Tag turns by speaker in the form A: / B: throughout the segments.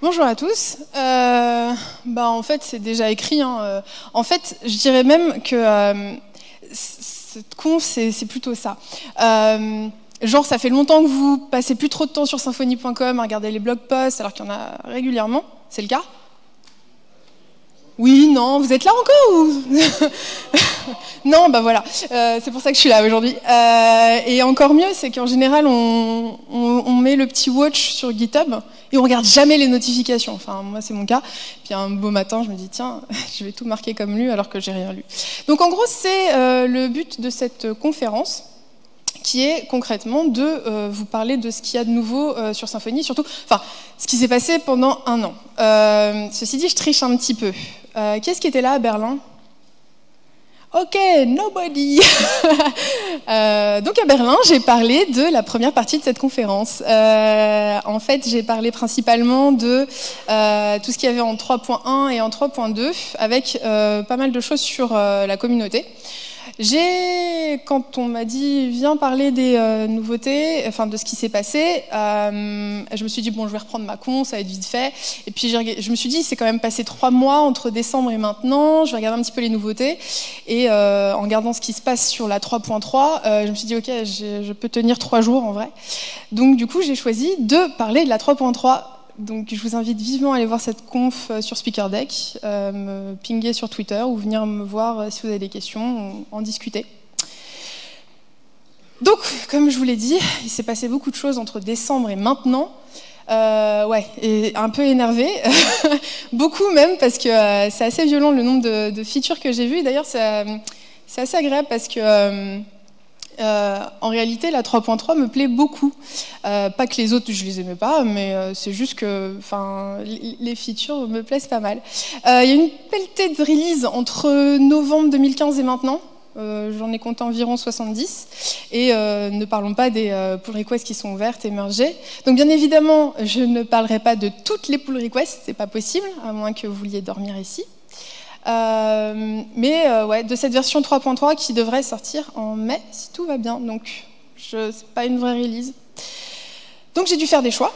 A: Bonjour à tous. En fait, c'est déjà écrit. Hein. En fait, je dirais même que cette conf, c'est plutôt ça. Genre, ça fait longtemps que vous passez plus trop de temps sur Symfony.com à regarder les blog posts, alors qu'il y en a régulièrement. C'est le cas? Oui, non, vous êtes là encore ou... Non, bah voilà, c'est pour ça que je suis là aujourd'hui. Et encore mieux, c'est qu'en général, on met le petit watch sur GitHub et on regarde jamais les notifications. Enfin, moi, c'est mon cas. Puis un beau matin, je me dis, tiens, je vais tout marquer comme lu alors que j'ai rien lu. Donc en gros, c'est le but de cette conférence, qui est concrètement de vous parler de ce qu'il y a de nouveau sur Symfony, surtout, enfin, ce qui s'est passé pendant un an. Ceci dit, je triche un petit peu. Qu'est-ce qui était là à Berlin? Ok, nobody. Donc à Berlin, j'ai parlé de la première partie de cette conférence. En fait, j'ai parlé principalement de tout ce qu'il y avait en 3.1 et en 3.2, avec pas mal de choses sur la communauté. Quand on m'a dit viens parler des nouveautés, enfin de ce qui s'est passé, je me suis dit bon, je vais reprendre ma con, ça va être vite fait. Et puis je me suis dit c'est quand même passé 3 mois entre décembre et maintenant, je vais regarder un petit peu les nouveautés. Et en regardant ce qui se passe sur la 3.3, je me suis dit ok, je peux tenir 3 jours en vrai. Donc du coup j'ai choisi de parler de la 3.3. Donc je vous invite vivement à aller voir cette conf sur SpeakerDeck, me pinguer sur Twitter ou venir me voir si vous avez des questions, en discuter. Donc, comme je vous l'ai dit, il s'est passé beaucoup de choses entre décembre et maintenant. Ouais, et un peu énervé, beaucoup même, parce que c'est assez violent le nombre de features que j'ai vues. D'ailleurs, c'est assez agréable parce que... en réalité, la 3.3 me plaît beaucoup. Pas que les autres, je les aimais pas, mais c'est juste que les features me plaisent pas mal. Il y a une pelletée de release entre novembre 2015 et maintenant. J'en ai compté environ 70. Et ne parlons pas des pull requests qui sont ouvertes et mergées. Donc bien évidemment, je ne parlerai pas de toutes les pull requests, c'est pas possible, à moins que vous vouliez dormir ici. Ouais, de cette version 3.3 qui devrait sortir en mai, si tout va bien. Donc, c'est pas une vraie release. Donc, j'ai dû faire des choix.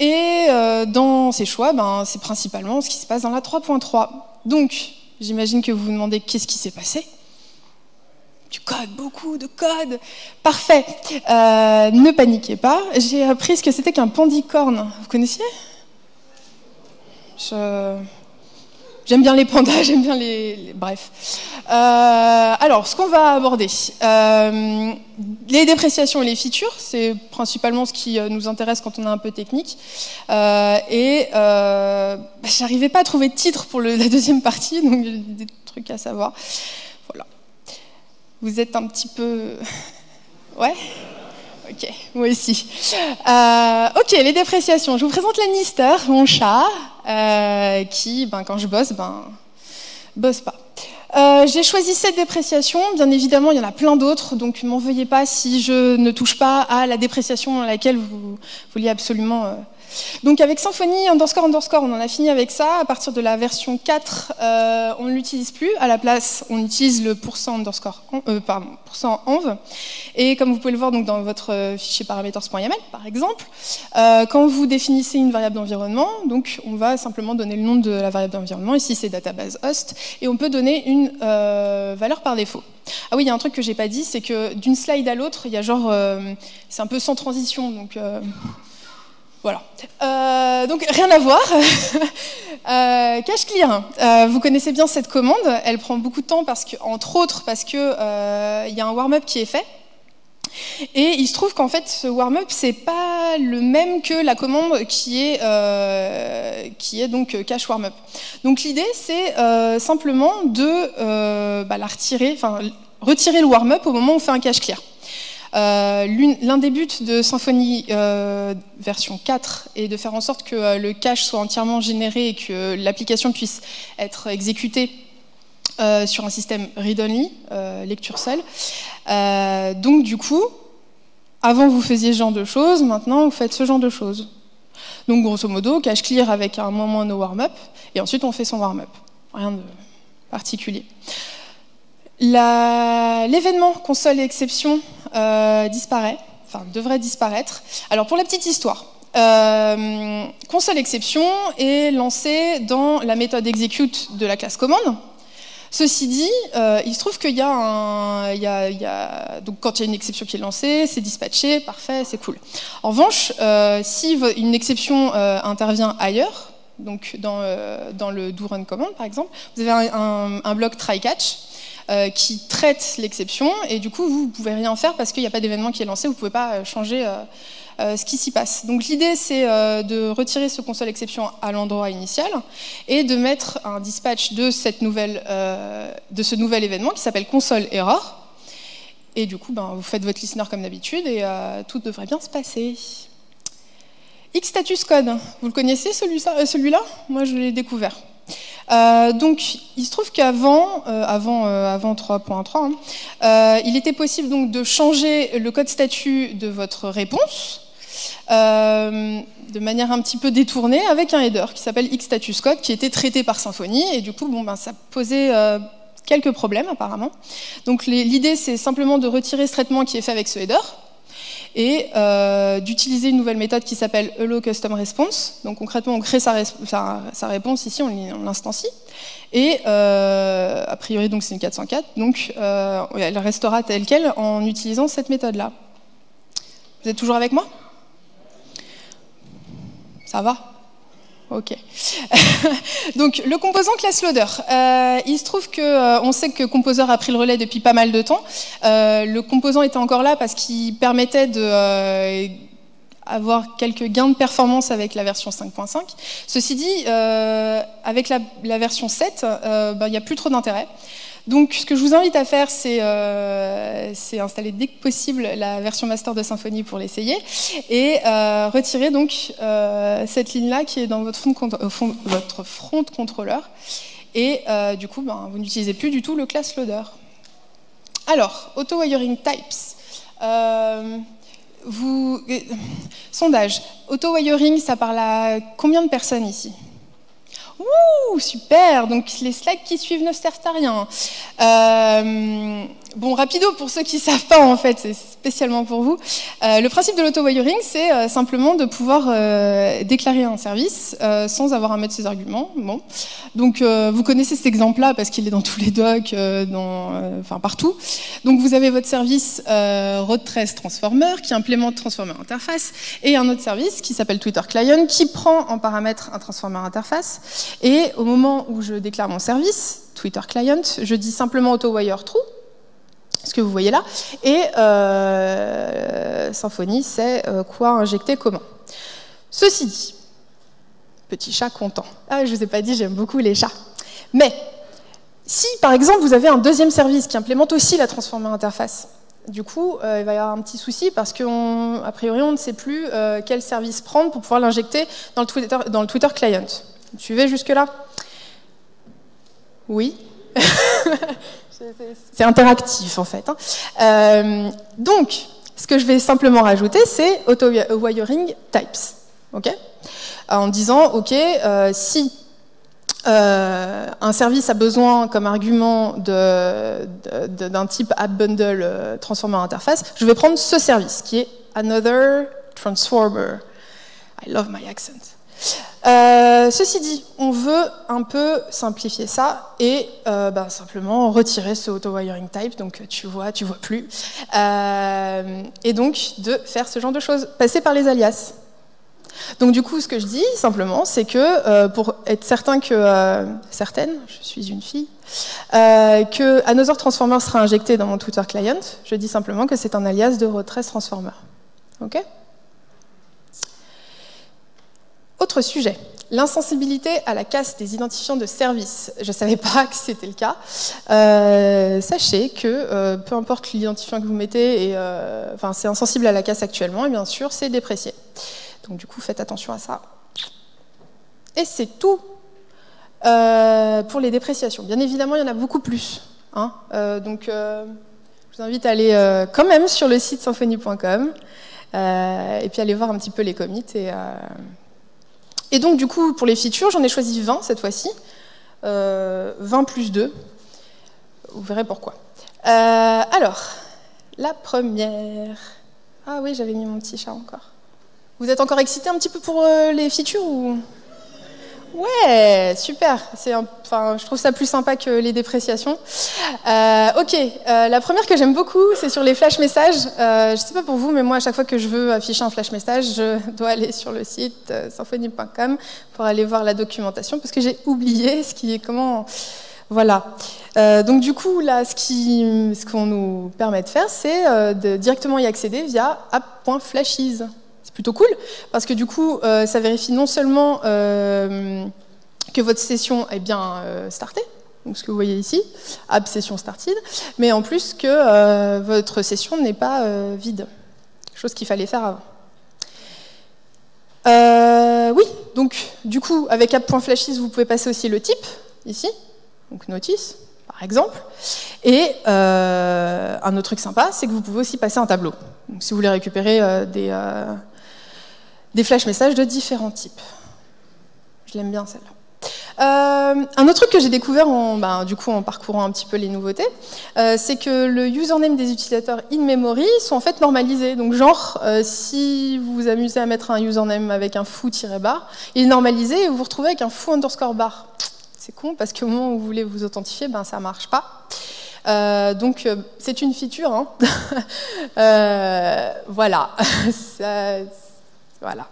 A: Et dans ces choix, c'est principalement ce qui se passe dans la 3.3. Donc, j'imagine que vous vous demandez qu'est-ce qui s'est passé. Du code, beaucoup de code. Parfait. Ne paniquez pas. J'ai appris ce que c'était qu'un pandicorne. Vous connaissiez? J'aime bien les pandas, j'aime bien bref. Alors, ce qu'on va aborder, les dépréciations et les features, c'est principalement ce qui nous intéresse quand on est un peu technique. J'arrivais pas à trouver de titre pour la deuxième partie, donc j'ai des trucs à savoir. Voilà. Vous êtes un petit peu... Ouais? Ok, moi aussi. Ok, les dépréciations. Je vous présente Lannister, mon chat, qui, quand je bosse, bosse pas. J'ai choisi cette dépréciation. Bien évidemment, il y en a plein d'autres, donc ne m'en veuillez pas si je ne touche pas à la dépréciation à laquelle vous vouliez absolument... Donc avec Symfony __, on en a fini avec ça. À partir de la version 4, on ne l'utilise plus. À la place, on utilise le %_env. Et comme vous pouvez le voir donc, dans votre fichier parameters.yaml, par exemple, quand vous définissez une variable d'environnement, donc on va simplement donner le nom de la variable d'environnement. Ici, c'est database host. Et on peut donner une valeur par défaut. Ah oui, il y a un truc que j'ai pas dit, c'est que d'une slide à l'autre, il y a genre... c'est un peu sans transition, donc... Voilà. Donc rien à voir. Cache clear. Vous connaissez bien cette commande. Elle prend beaucoup de temps entre autres parce que y a un warm-up qui est fait. Et il se trouve qu'en fait ce warm-up c'est pas le même que la commande qui est donc cache warm-up. Donc l'idée c'est simplement de la retirer le warm-up au moment où on fait un cache clear. L'un des buts de Symfony version 4 est de faire en sorte que le cache soit entièrement généré et que l'application puisse être exécutée sur un système read-only, lecture seule. Donc du coup, avant vous faisiez ce genre de choses, maintenant vous faites ce genre de choses. Donc grosso modo, cache clear avec un moment no warm-up, et ensuite on fait son warm-up. Rien de particulier. L'événement console exception disparaît, enfin devrait disparaître. Alors pour la petite histoire, console exception est lancée dans la méthode execute de la classe commande. Ceci dit, il se trouve qu'il y a donc quand il y a une exception qui est lancée, c'est dispatché, parfait, c'est cool. En revanche, si une exception intervient ailleurs, donc dans le do run command par exemple, vous avez un bloc try catch qui traite l'exception et du coup vous ne pouvez rien faire parce qu'il n'y a pas d'événement qui est lancé, vous ne pouvez pas changer ce qui s'y passe. Donc l'idée c'est de retirer ce console exception à l'endroit initial et de mettre un dispatch de ce nouvel événement qui s'appelle console error. Et du coup vous faites votre listener comme d'habitude et tout devrait bien se passer. Xstatus code, vous le connaissez celui-là? Moi je l'ai découvert. Donc, il se trouve qu'avant 3.3, il était possible donc de changer le code statut de votre réponse de manière un petit peu détournée avec un header qui s'appelle xstatuscode qui était traité par Symfony et du coup ça posait quelques problèmes apparemment. Donc l'idée c'est simplement de retirer ce traitement qui est fait avec ce header et d'utiliser une nouvelle méthode qui s'appelle alloCustomResponse. Donc concrètement, on crée sa réponse ici, on l'instancie, et a priori donc c'est une 404, donc elle restera telle quelle en utilisant cette méthode-là. Vous êtes toujours avec moi? Ça va? Ok. Donc le composant class loader, il se trouve qu'on sait que Composer a pris le relais depuis pas mal de temps. Le composant était encore là parce qu'il permettait avoir quelques gains de performance avec la version 5.5. Ceci dit, avec la version 7, il n'y a plus trop d'intérêt. Donc ce que je vous invite à faire, c'est installer dès que possible la version master de Symfony pour l'essayer et retirer donc cette ligne-là qui est dans votre front controller. Et du coup, vous n'utilisez plus du tout le class loader. Alors, auto-wiring types. Sondage. Auto-wiring, ça parle à combien de personnes ici? Ouh, super. Donc les slides qui suivent ne servent à rien. Bon, rapido pour ceux qui ne savent pas, en fait, c'est spécialement pour vous. Le principe de l'auto-wiring, c'est simplement de pouvoir déclarer un service sans avoir à mettre ses arguments. Bon. Donc, vous connaissez cet exemple-là parce qu'il est dans tous les docs, enfin partout. Donc, vous avez votre service Road-Trace Transformer qui implémente Transformer Interface et un autre service qui s'appelle Twitter Client qui prend en paramètre un Transformer Interface. Et au moment où je déclare mon service, Twitter Client, je dis simplement auto-wire true, ce que vous voyez là, et Symfony sait quoi injecter comment. Ceci dit, petit chat content. Ah, je ne vous ai pas dit, j'aime beaucoup les chats. Mais, si par exemple vous avez un deuxième service qui implémente aussi la Transformer Interface, du coup, il va y avoir un petit souci parce qu'a priori, on ne sait plus quel service prendre pour pouvoir l'injecter dans le Twitter Client. Vous suivez jusque-là? Oui. C'est interactif en fait. Donc, ce que je vais simplement rajouter, c'est auto-wiring types. Okay, en disant, OK, si un service a besoin comme argument d'un type app bundle transformer interface, je vais prendre ce service qui est another transformer. I love my accent. Ceci dit, on veut un peu simplifier ça et simplement retirer ce auto-wiring type, donc tu vois plus, et donc de faire ce genre de choses, passer par les alias. Donc du coup, ce que je dis simplement, c'est que pour être certain que certaine, je suis une fille, que Another Transformer sera injecté dans mon Twitter Client, je dis simplement que c'est un alias de Road-Trace Transformer. Ok ? Autre sujet, l'insensibilité à la casse des identifiants de service. Je ne savais pas que c'était le cas. Sachez que peu importe l'identifiant que vous mettez, c'est insensible à la casse actuellement, et bien sûr, c'est déprécié. Donc du coup, faites attention à ça. Et c'est tout pour les dépréciations. Bien évidemment, il y en a beaucoup plus. Hein. Je vous invite à aller quand même sur le site symfony.com et puis aller voir un petit peu les commits. Et donc, du coup, pour les features, j'en ai choisi 20 cette fois-ci. 20 plus 2. Vous verrez pourquoi. Alors, la première... Ah oui, j'avais mis mon petit chat encore. Vous êtes encore excité un petit peu pour les features ou... Ouais, super. Enfin, je trouve ça plus sympa que les dépréciations. Ok, la première que j'aime beaucoup, c'est sur les flash messages. Je sais pas pour vous, mais moi, à chaque fois que je veux afficher un flash message, je dois aller sur le site symfony.com pour aller voir la documentation, parce que j'ai oublié ce qui est comment... Voilà. Donc du coup, là, ce qu'on nous permet de faire, c'est de directement y accéder via app.flashes. Plutôt cool, parce que du coup, ça vérifie non seulement que votre session est bien startée, donc ce que vous voyez ici, app session started, mais en plus que votre session n'est pas vide, chose qu'il fallait faire avant. Oui, donc du coup, avec app.flashes, vous pouvez passer aussi le type, ici, donc notice, par exemple, et un autre truc sympa, c'est que vous pouvez aussi passer un tableau. Donc, si vous voulez récupérer des flash messages de différents types. Je l'aime bien celle-là. Un autre truc que j'ai découvert du coup, en parcourant un petit peu les nouveautés, c'est que le username des utilisateurs in-memory sont en fait normalisés. Donc genre, si vous vous amusez à mettre un username avec un foo-bar, il est normalisé et vous vous retrouvez avec un foo_bar. C'est con parce qu'au moment où vous voulez vous authentifier, ça ne marche pas. Donc c'est une feature, hein. Voilà. Voilà.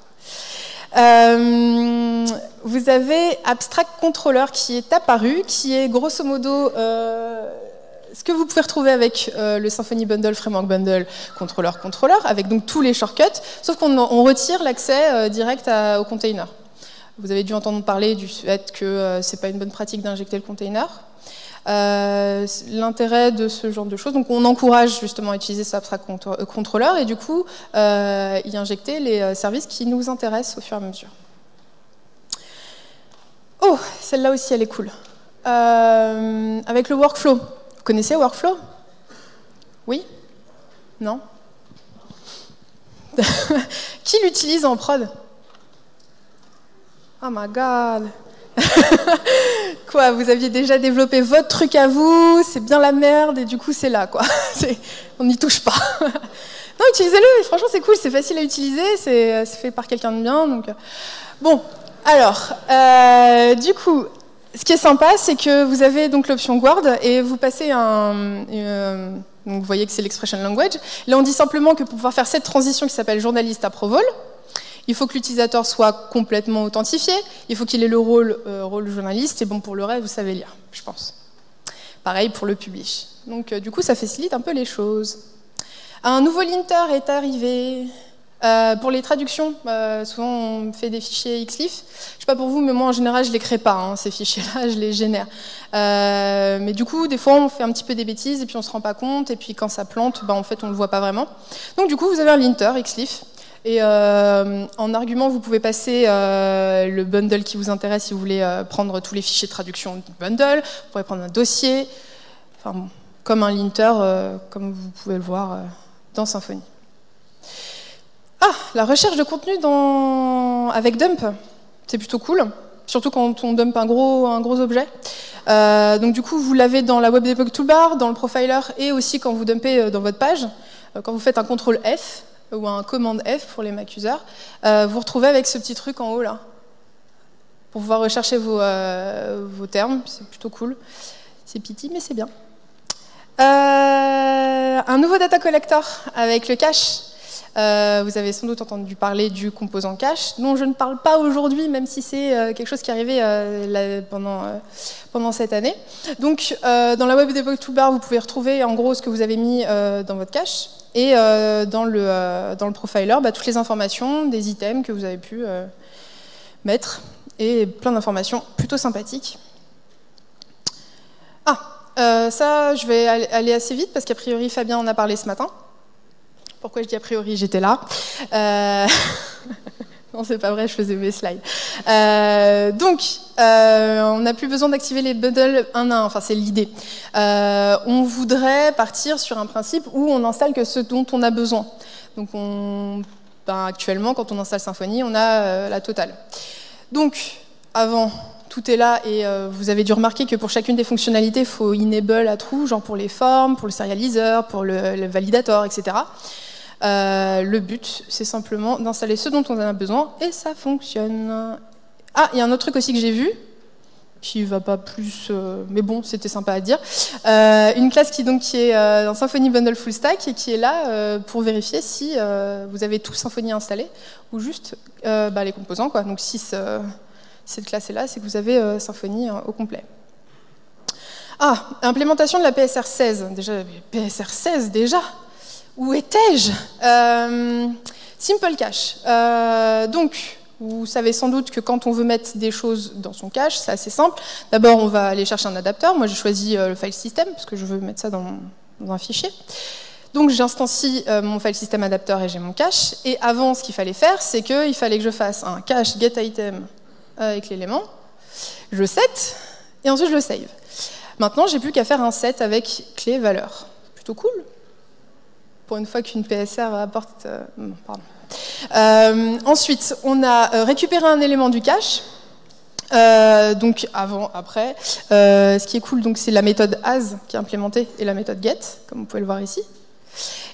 A: Vous avez Abstract Controller qui est apparu, qui est grosso modo ce que vous pouvez retrouver avec le Symfony Bundle, Framework Bundle, Controller, avec donc tous les shortcuts, sauf qu'on retire l'accès direct au container. Vous avez dû entendre parler du fait que c'est pas une bonne pratique d'injecter le container. L'intérêt de ce genre de choses, donc on encourage justement à utiliser ce Abstract Controller et du coup y injecter les services qui nous intéressent au fur et à mesure. Oh, celle-là aussi elle est cool. Avec le workflow. Vous connaissez workflow? Oui? Non? Qui l'utilise en prod? Oh my god! Quoi, vous aviez déjà développé votre truc à vous, c'est bien la merde, et du coup c'est là, quoi. On n'y touche pas. Non, utilisez-le, franchement c'est cool, c'est facile à utiliser, c'est fait par quelqu'un de bien. Donc... Bon, alors, du coup, ce qui est sympa, c'est que vous avez donc l'option Guard, et vous passez donc vous voyez que c'est l'expression language. Là on dit simplement que pour pouvoir faire cette transition qui s'appelle journaliste approval, il faut que l'utilisateur soit complètement authentifié, il faut qu'il ait le rôle journaliste, et bon, pour le reste, vous savez lire, je pense. Pareil pour le publish. Donc, du coup, ça facilite un peu les choses. Un nouveau linter est arrivé. Pour les traductions, souvent, on fait des fichiers Xlif. Je ne sais pas pour vous, mais moi, en général, je ne les crée pas, hein, ces fichiers-là, je les génère. Mais du coup, des fois, on fait un petit peu des bêtises, et puis on ne se rend pas compte, et puis quand ça plante, en fait, on ne le voit pas vraiment. Donc, du coup, vous avez un linter Xlif. Et en argument, vous pouvez passer le bundle qui vous intéresse si vous voulez prendre tous les fichiers de traduction du bundle. Vous pourrez prendre un dossier, enfin, bon, comme un linter, comme vous pouvez le voir dans Symfony. Ah, la recherche de contenu avec dump, c'est plutôt cool, surtout quand on dump un gros objet. Donc du coup, vous l'avez dans la Web Debug Toolbar, dans le profiler, et aussi quand vous dumpez dans votre page, quand vous faites un CTRL F, ou un commande F pour les Mac users, vous vous retrouvez avec ce petit truc en haut là, pour pouvoir rechercher vos termes, c'est plutôt cool. C'est petit, mais c'est bien. Un nouveau data collector avec le cache. Vous avez sans doute entendu parler du composant cache, dont je ne parle pas aujourd'hui, même si c'est quelque chose qui est arrivé pendant cette année. Donc, dans la Web Debug Toolbar, vous pouvez retrouver en gros ce que vous avez mis dans votre cache, et dans le profiler, toutes les informations des items que vous avez pu mettre, et plein d'informations plutôt sympathiques. Ça, je vais aller assez vite, parce qu'a priori, Fabien en a parlé ce matin. Pourquoi je dis a priori? J'étais là. Non, c'est pas vrai, je faisais mes slides. Donc, on n'a plus besoin d'activer les bundles un à un, enfin c'est l'idée. On voudrait partir sur un principe où on n'installe que ce dont on a besoin. Donc, actuellement, quand on installe Symfony, on a la totale. Donc, avant, tout est là, et vous avez dû remarquer que pour chacune des fonctionnalités, il faut enable à true, genre pour les formes, pour le serializer, pour le validator, etc. Le but, c'est simplement d'installer ce dont on en a besoin et ça fonctionne. Ah, il y a un autre truc aussi que j'ai vu, qui va pas plus, mais bon, c'était sympa à dire. Une classe qui est dans Symfony Bundle Full Stack et qui est là pour vérifier si vous avez tout Symfony installé ou juste les composants, quoi. Donc si cette classe est là, c'est que vous avez Symfony au complet. Ah, implémentation de la PSR 16. Déjà, PSR 16 déjà. Où étais-je? Simple Cache. Donc, vous savez sans doute que quand on veut mettre des choses dans son cache, c'est assez simple. D'abord, on va aller chercher un adapteur. Moi, j'ai choisi le file system parce que je veux mettre ça dans un fichier. Donc, j'instancie mon file system adapteur et j'ai mon cache. Et avant, ce qu'il fallait faire, c'est qu'il fallait que je fasse un cache getItem avec l'élément. Je set et ensuite je le save. Maintenant, j'ai plus qu'à faire un set avec clé valeur. Plutôt cool. Pour une fois qu'une PSR apporte... pardon. Ensuite, on a récupéré un élément du cache. Donc avant, après. Ce qui est cool, donc c'est la méthode as qui est implémentée et la méthode get, comme vous pouvez le voir ici.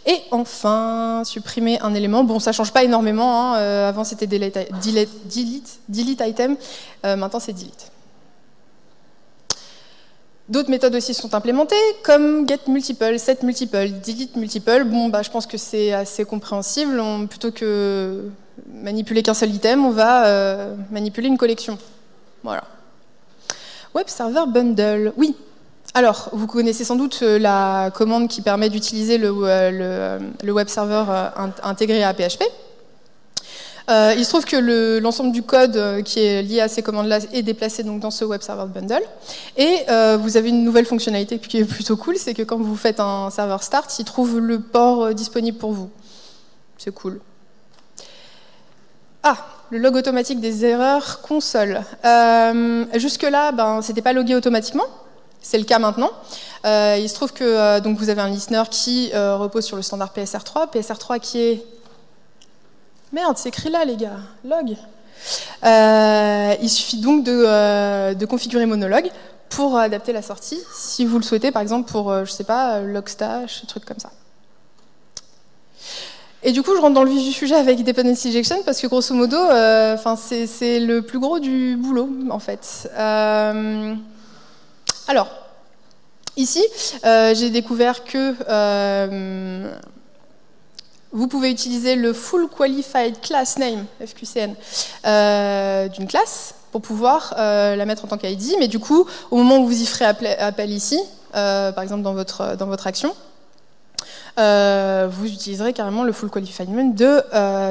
A: Et enfin, supprimer un élément. Bon, ça change pas énormément. Hein. Avant, c'était delete item. Maintenant, c'est delete. D'autres méthodes aussi sont implémentées, comme get multiple, set multiple, delete multiple. Bon, je pense que c'est assez compréhensible. Plutôt que manipuler qu'un seul item, on va manipuler une collection. Voilà. Web Server Bundle. Oui. Alors, vous connaissez sans doute la commande qui permet d'utiliser le web server intégré à PHP. Il se trouve que l'ensemble du code qui est lié à ces commandes-là est déplacé donc, dans ce Web Server Bundle. Et vous avez une nouvelle fonctionnalité qui est plutôt cool, c'est que quand vous faites un serveur start, il trouve le port disponible pour vous. C'est cool. Ah, le log automatique des erreurs console. Jusque-là, c'était pas logué automatiquement. C'est le cas maintenant. Il se trouve que donc vous avez un listener qui repose sur le standard PSR3. PSR3 qui est... Merde, c'est écrit là, les gars. Log. Il suffit donc de configurer Monolog pour adapter la sortie, si vous le souhaitez, par exemple pour, je sais pas, Logstash, des trucs comme ça. Et du coup, je rentre dans le vif du sujet avec Dependency Injection, parce que grosso modo, c'est le plus gros du boulot, en fait. Alors, ici, j'ai découvert que vous pouvez utiliser le Full Qualified Class Name, FQCN, d'une classe pour pouvoir la mettre en tant qu'ID. Mais du coup, au moment où vous y ferez appel ici, par exemple dans votre action, vous utiliserez carrément le Full Qualified Name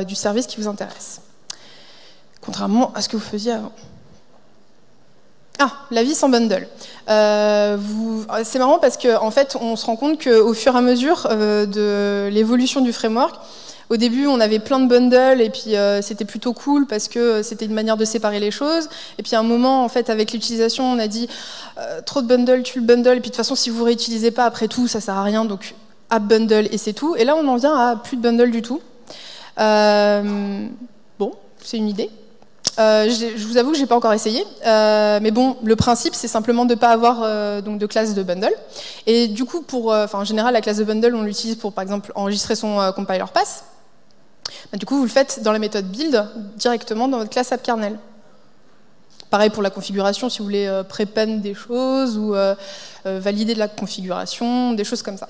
A: du service qui vous intéresse. Contrairement à ce que vous faisiez avant. Ah, la vie sans bundle. C'est marrant parce qu'en fait, on se rend compte qu'au fur et à mesure de l'évolution du framework, au début, on avait plein de bundles et puis c'était plutôt cool parce que c'était une manière de séparer les choses. Et puis à un moment, en fait, avec l'utilisation, on a dit trop de bundles, tu le bundle. Et puis de toute façon, si vous ne réutilisez pas après tout, ça ne sert à rien. Donc, app bundle et c'est tout. Et là, on en vient à plus de bundle du tout. Bon, c'est une idée. Je vous avoue que je n'ai pas encore essayé, mais bon, le principe, c'est simplement de ne pas avoir donc de classe de bundle. Et du coup, en général, la classe de bundle, on l'utilise pour, par exemple, enregistrer son compiler pass. Du coup, vous le faites dans la méthode build, directement dans votre classe AppKernel. Pareil pour la configuration, si vous voulez prépend des choses ou valider de la configuration, des choses comme ça.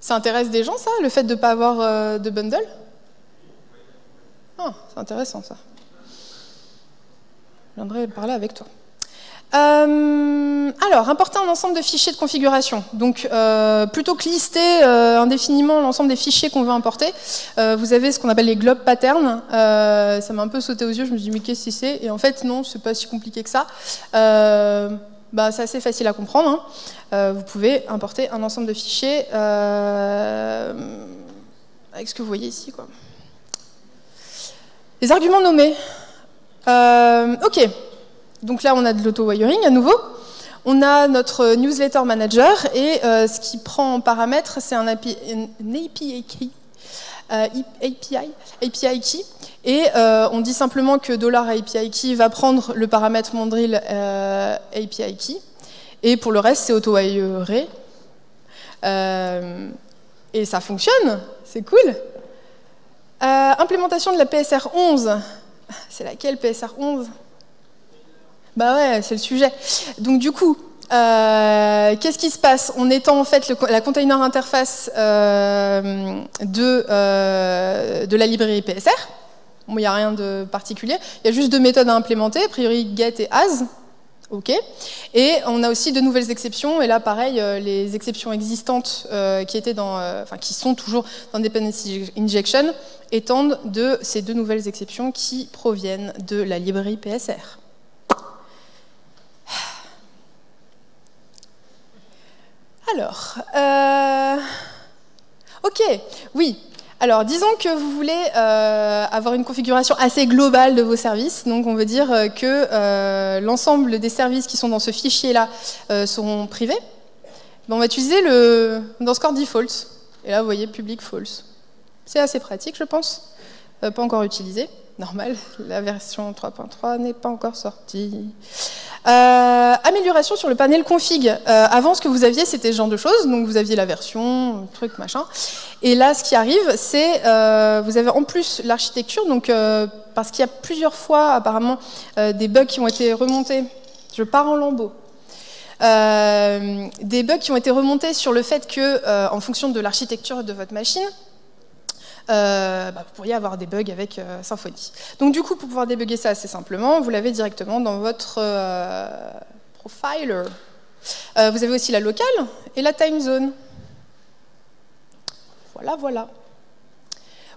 A: Ça intéresse des gens, ça, le fait de ne pas avoir de bundle ? Ah, c'est intéressant ça. Je viendrai parler avec toi. Alors, importer un ensemble de fichiers de configuration. Donc, plutôt que lister indéfiniment l'ensemble des fichiers qu'on veut importer, vous avez ce qu'on appelle les glob patterns. Ça m'a un peu sauté aux yeux, je me suis dit, mais qu'est-ce que c'est? Et en fait, non, c'est pas si compliqué que ça. C'est assez facile à comprendre. Hein. Vous pouvez importer un ensemble de fichiers avec ce que vous voyez ici, quoi. Les arguments nommés. Ok, donc là on a de l'auto-wiring à nouveau. On a notre newsletter manager et ce qui prend en paramètre, c'est un API key. API key. Et on dit simplement que $API key va prendre le paramètre Mandrill API key. Et pour le reste, c'est auto-wiré. Et ça fonctionne, c'est cool. Implémentation de la PSR 11. C'est laquelle PSR 11? Bah ouais, c'est le sujet. Donc du coup, qu'est-ce qui se passe? On étend en fait la container interface de la librairie PSR. Bon, il n'y a rien de particulier. Il y a juste 2 méthodes à implémenter, a priori get et as. OK. Et on a aussi de nouvelles exceptions. Et là, pareil, les exceptions existantes qui sont toujours dans Dependency Injection étendent de ces 2 nouvelles exceptions qui proviennent de la librairie PSR. Alors, OK, oui. Alors, disons que vous voulez avoir une configuration assez globale de vos services. Donc, on veut dire que l'ensemble des services qui sont dans ce fichier-là seront privés. On va utiliser le underscore default. Et là, vous voyez, public false. C'est assez pratique, je pense. Pas encore utilisé. Normal, la version 3.3 n'est pas encore sortie. Amélioration sur le panel config. Avant, ce que vous aviez, c'était ce genre de choses. Donc, vous aviez la version, truc, machin. Et là, ce qui arrive, c'est vous avez en plus l'architecture. Donc, parce qu'il y a plusieurs fois, apparemment, des bugs qui ont été remontés. Je pars en lambeaux. Des bugs qui ont été remontés sur le fait que, en fonction de l'architecture de votre machine, vous pourriez avoir des bugs avec Symfony. Donc du coup, pour pouvoir débugger ça assez simplement, vous l'avez directement dans votre profiler. Vous avez aussi la locale et la time zone. Voilà.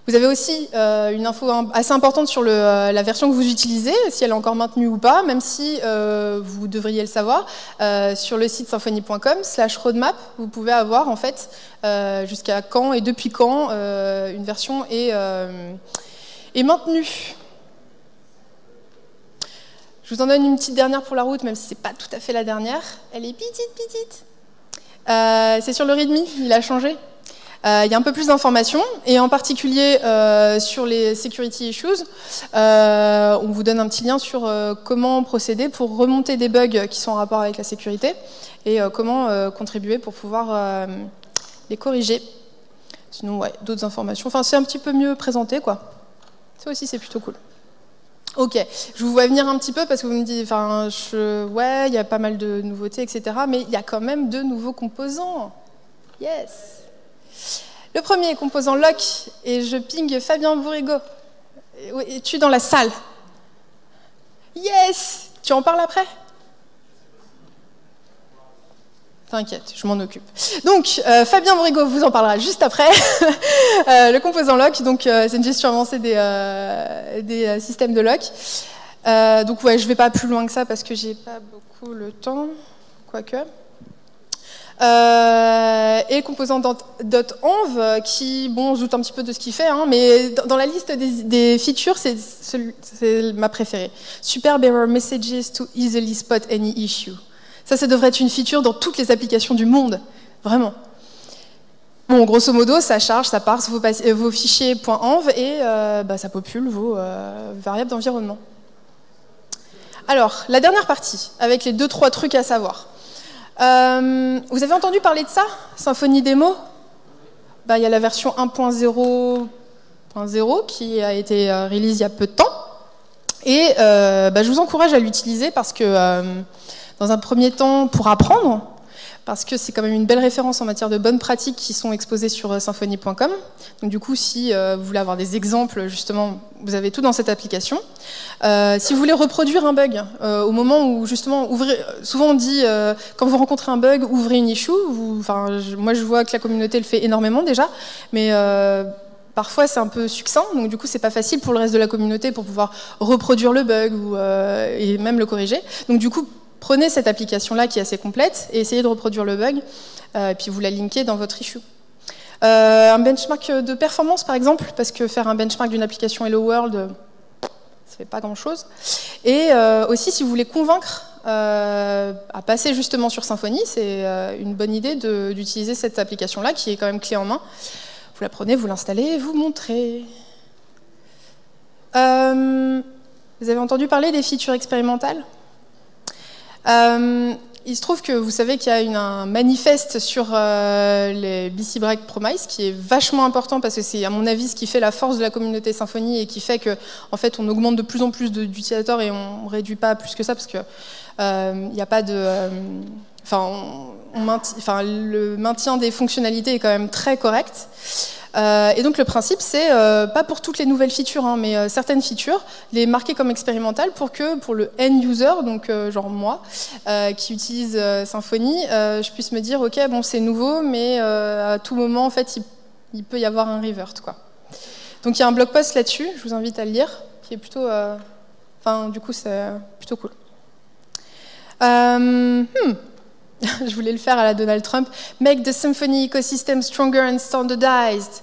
A: Vous avez aussi une info assez importante sur la version que vous utilisez, si elle est encore maintenue ou pas, même si vous devriez le savoir. Sur le site symfony.com/roadmap, vous pouvez avoir en fait jusqu'à quand et depuis quand une version est maintenue. Je vous en donne une petite dernière pour la route, même si ce n'est pas tout à fait la dernière. Elle est petite. C'est sur le README, il a changé. Il y a un peu plus d'informations, et en particulier sur les security issues, on vous donne un petit lien sur comment procéder pour remonter des bugs qui sont en rapport avec la sécurité, et comment contribuer pour pouvoir les corriger. Sinon, ouais, d'autres informations. Enfin, c'est un petit peu mieux présenté, quoi. Ça aussi, c'est plutôt cool. Ok, je vous vois venir un petit peu parce que vous me dites, ouais, il y a pas mal de nouveautés, etc. Mais il y a quand même 2 nouveaux composants. Yes. Le premier composant lock, et je ping Fabien Bourrigo. Es-tu dans la salle? Yes. Tu en parles après? T'inquiète, je m'en occupe. Donc, Fabien Bourrigo vous en parlera juste après. Le composant lock, donc c'est une gestion avancée des systèmes de lock. Donc ouais, je ne vais pas plus loin que ça parce que j'ai pas beaucoup le temps, quoique. Et le composant .env qui, bon, on se doute un petit peu de ce qu'il fait, hein, mais dans la liste des features, c'est ma préférée. Superb error messages to easily spot any issue. Ça devrait être une feature dans toutes les applications du monde, vraiment. Bon, grosso modo, ça charge, ça parse vos fichiers .env et ça popule vos variables d'environnement. Alors, la dernière partie, avec les 2-3 trucs à savoir. Vous avez entendu parler de ça, Symfony Demo? Il y a la version 1.0.0 qui a été release il y a peu de temps. Et je vous encourage à l'utiliser parce que, dans un premier temps, pour apprendre, parce que c'est quand même une belle référence en matière de bonnes pratiques qui sont exposées sur symfony.com. Donc du coup, si vous voulez avoir des exemples, justement, vous avez tout dans cette application. Si vous voulez reproduire un bug, au moment où, justement, souvent on dit, quand vous rencontrez un bug, ouvrez une issue. Moi, je vois que la communauté le fait énormément déjà, mais parfois c'est un peu succinct, donc du coup, c'est pas facile pour le reste de la communauté pour pouvoir reproduire le bug et même le corriger. Donc du coup, prenez cette application-là qui est assez complète et essayez de reproduire le bug, puis vous la linkez dans votre issue. Un benchmark de performance, par exemple, parce que faire un benchmark d'une application Hello World, ça fait pas grand-chose. Et aussi, si vous voulez convaincre à passer justement sur Symfony, c'est une bonne idée d'utiliser cette application-là, qui est quand même clé en main. Vous la prenez, vous l'installez et vous montrez. Vous avez entendu parler des features expérimentales ? Il il se trouve que vous savez qu'il y a un manifeste sur les BC Break Promise qui est vachement important parce que c'est, à mon avis, ce qui fait la force de la communauté Symfony et qui fait que, en fait, on augmente de plus en plus d'utilisateurs et on ne réduit pas plus que ça parce que il n'y a pas de... le maintien des fonctionnalités est quand même très correct. Et donc le principe, c'est pas pour toutes les nouvelles features, hein, mais certaines features, les marquer comme expérimentales pour que pour le end user, donc genre moi, qui utilise Symfony, je puisse me dire ok, bon c'est nouveau, mais à tout moment en fait il peut y avoir un revert, quoi. Donc il y a un blog post là-dessus, je vous invite à le lire, qui est plutôt, du coup c'est plutôt cool. Je voulais le faire à la Donald Trump. Make the Symfony ecosystem stronger and standardized.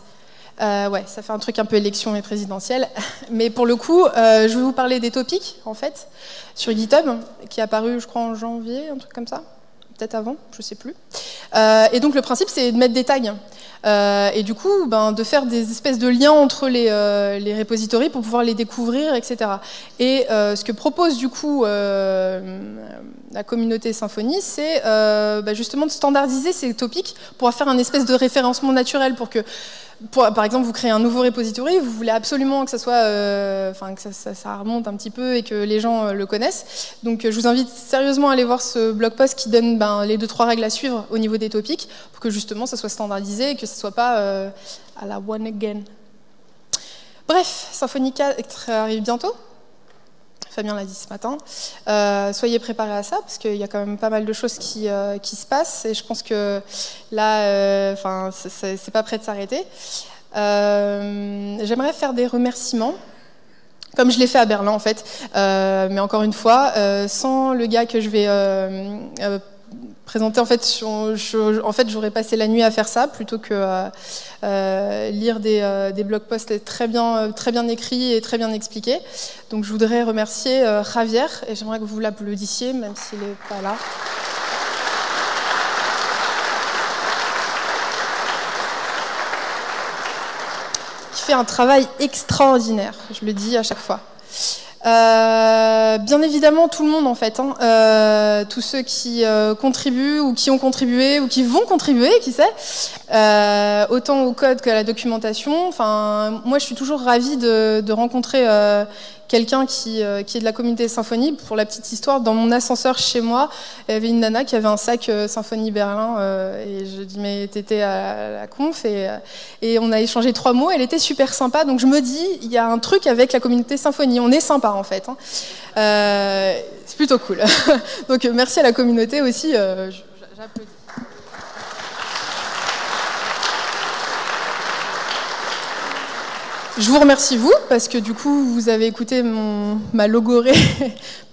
A: Ouais, ça fait un truc un peu élection et présidentielle. Mais pour le coup, je vais vous parler des topics, en fait, sur GitHub, qui est apparu, je crois, en janvier, un truc comme ça. Peut-être avant, je sais plus. Et donc le principe, c'est de mettre des tags. Et du coup, de faire des espèces de liens entre les repositories pour pouvoir les découvrir, etc. Et ce que propose du coup la communauté Symfony, c'est justement de standardiser ces topics pour faire un espèce de référencement naturel pour que, par exemple, vous créez un nouveau repository, vous voulez absolument que ça soit, que ça remonte un petit peu et que les gens le connaissent. Donc, je vous invite sérieusement à aller voir ce blog post qui donne les 2-3 règles à suivre au niveau des topics pour que justement ça soit standardisé et que ça soit pas à la one again. Bref, Symfony 4 arrive bientôt. Fabien l'a dit ce matin. Soyez préparés à ça, parce qu'il y a quand même pas mal de choses qui se passent, et je pense que là, c'est pas prêt de s'arrêter. J'aimerais faire des remerciements, comme je l'ai fait à Berlin, en fait, mais encore une fois, sans le gars que je vais présenter, en fait, j'aurais passé la nuit à faire ça, plutôt que lire des blog posts très bien écrits et très bien expliqués. Donc je voudrais remercier Javier, et j'aimerais que vous l'applaudissiez, même s'il n'est pas là. Qui fait un travail extraordinaire, je le dis à chaque fois. Bien évidemment tout le monde en fait, tous ceux qui contribuent ou qui ont contribué ou qui vont contribuer, qui sait, autant au code qu'à la documentation. Enfin, moi je suis toujours ravie de rencontrer quelqu'un qui est de la communauté Symfony. Pour la petite histoire, dans mon ascenseur chez moi, il y avait une nana qui avait un sac Symfony Berlin, et je dis mais t'étais à la conf, et on a échangé 3 mots, elle était super sympa, donc je me dis, il y a un truc avec la communauté Symfony, on est sympa en fait. C'est plutôt cool. Donc merci à la communauté aussi, j'applaudis. Je vous remercie vous, parce que du coup, vous avez écouté ma logorée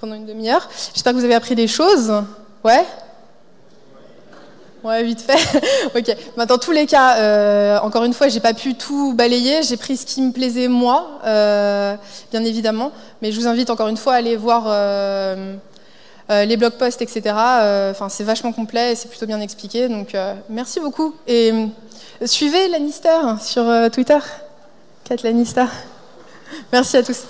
A: pendant une demi-heure. J'espère que vous avez appris des choses. Ouais ? Ouais, vite fait. Ok. Dans tous les cas, encore une fois, j'ai pas pu tout balayer. J'ai pris ce qui me plaisait moi, bien évidemment. Mais je vous invite encore une fois à aller voir les blog posts, etc. C'est vachement complet et c'est plutôt bien expliqué. Donc, merci beaucoup. Et suivez Lannister sur Twitter. Lannister. Merci à tous.